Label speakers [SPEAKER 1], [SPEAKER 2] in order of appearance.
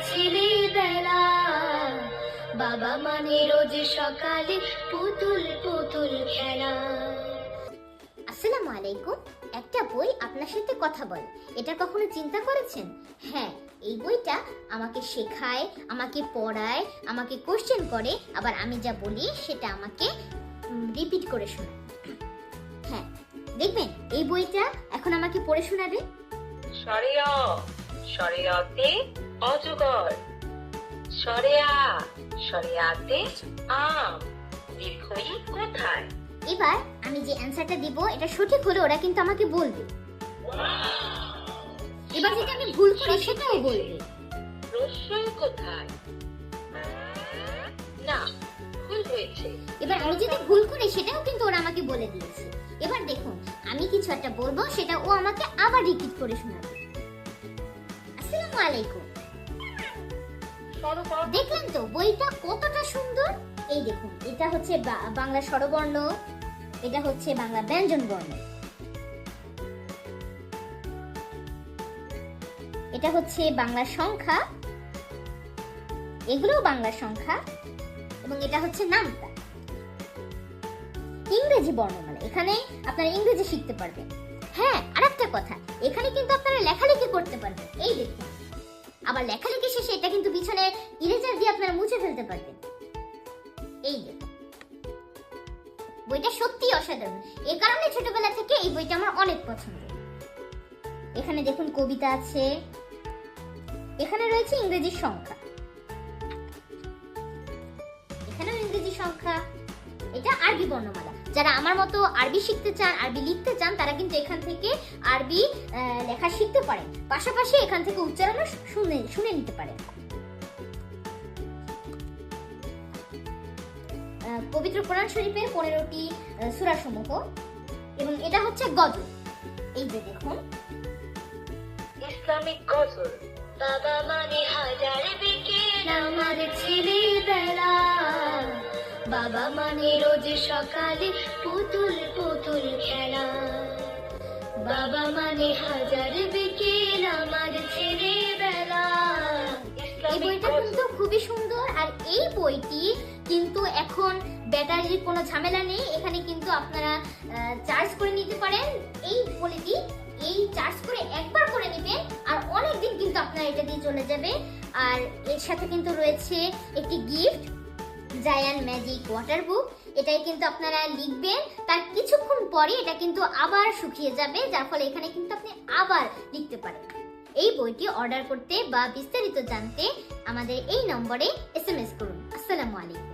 [SPEAKER 1] ছেলেবেলা, বাবা মানে রোজ সকালে পুতুল পুতুল খেলা। আসসালামু আলাইকুম। একটা বই আপনার সাথে কথা বলে, এটা কখনো চিন্তা করেছেন? হ্যাঁ, এই বইটা আমাকে শেখায়, আমাকে পড়ায়, আমাকে কোশ্চেন করে, আবার আমি যা বলি সেটা আমাকে রিপিট করে শোনায়। হ্যাঁ, দেখবেন এই বইটা এখন আমাকে পড়ে শোনাবে।
[SPEAKER 2] সরেয়া, সরেয়াতে অজগর, সরেয়া, সরেয়াতে আম, দীর্ঘই কোথায়?
[SPEAKER 1] এবার আমি যে অ্যানসারটা দিব এটা সঠিক হলে ওরা কিন্তু আমাকে বলবে, এবার যেটা আমি ভুল করি সেটাও বলবে।
[SPEAKER 2] রস্যই কোথায়? না, ভুল হয়েছে।
[SPEAKER 1] এবার আমি যেটা ভুল করি সেটাও কিন্তু ওরা আমাকে বলে দিয়েছে। এবার দেখুন, আমি কিছু একটা বলবো, সেটা ও আমাকে আবার রিপিট করে শোনাবে। আসসালামু আলাইকুম। দেখলেন তো বইটা কতটা সুন্দর? এই দেখুন, এটা হচ্ছে বাংলা স্বরবর্ণ, এটা হচ্ছে বাংলা ব্যঞ্জন বর্ণ, এটা হচ্ছে বাংলা সংখ্যা, এগুলোও বাংলা সংখ্যা, এবং এটা হচ্ছে নামতা। ইংরেজি বর্ণমালা, এখানে আপনারা ইংরেজি শিখতে পারবেন। হ্যাঁ, আরেকটা কথা, এখানে কিন্তু আপনারা লেখালেখি করতে পারবেন। এই দেখুন, আবার লেখালেখি শেষে এটা কিন্তু পিছনে ইরেজার দিয়ে আপনারা মুছে ফেলতে পারবেন। এই দেখুন, বইটা সত্যি অসাধারণ। এই কারণে ছোটবেলা থেকে এই বইটা আমার অনেক পছন্দ। এখানে দেখুন কবিতা আছে, এখানে রয়েছে ইংরেজি সংখ্যা, এখানেও ইংরেজি সংখ্যা, এটা আরবি বর্ণমালা। যারা আমার মতো আরবি শিখতে চান, আরবি লিখতে চান, তারা কিন্তু এখান থেকে আরবি লেখা শিখতে পারেন, পাশাপাশি এখান থেকে উচ্চারণও শুনে নিতে পারেন। পবিত্র কোরআন শরীফের 15টি সূরা সমূহ, এবং এটা হচ্ছে গজল। এই যে দেখুন,
[SPEAKER 2] ইসলামিক গজল।
[SPEAKER 1] বাবা মানে হাজার বিকেল আমার ছেলেবেলা, বাবা মানে রোজ সকালে পুতুল পুতুল খেলা, বাবা মানে হাজার বিকেল আমার ছেলেবেলা। এই বইটা কিন্তু খুবই সুন্দর, আর এই বইটি কিন্তু এখন ব্যাটারির কোনো ঝামেলা নেই, এখানে কিন্তু আপনারা চার্জ করে নিতে পারেন। এই বইটি এই চার্জ করে একবার করে নেবেন আর অনেক দিন কিন্তু আপনার এটা দিয়ে চলে যাবে। আর এর সাথে কিন্তু রয়েছে একটি গিফট, জায়ান্ট ম্যাজিক ওয়াটার বুক। এটাই কিন্তু আপনারা লিখবেন, তার কিছুক্ষণ পরে এটা কিন্তু আবার শুকিয়ে যাবে, যার ফলে এখানে কিন্তু আপনি আবার লিখতে পারেন। এই বইটি অর্ডার করতে বা বিস্তারিত জানতে আমাদের এই নম্বরে SMS করুন। আসসালামু আলাইকুম।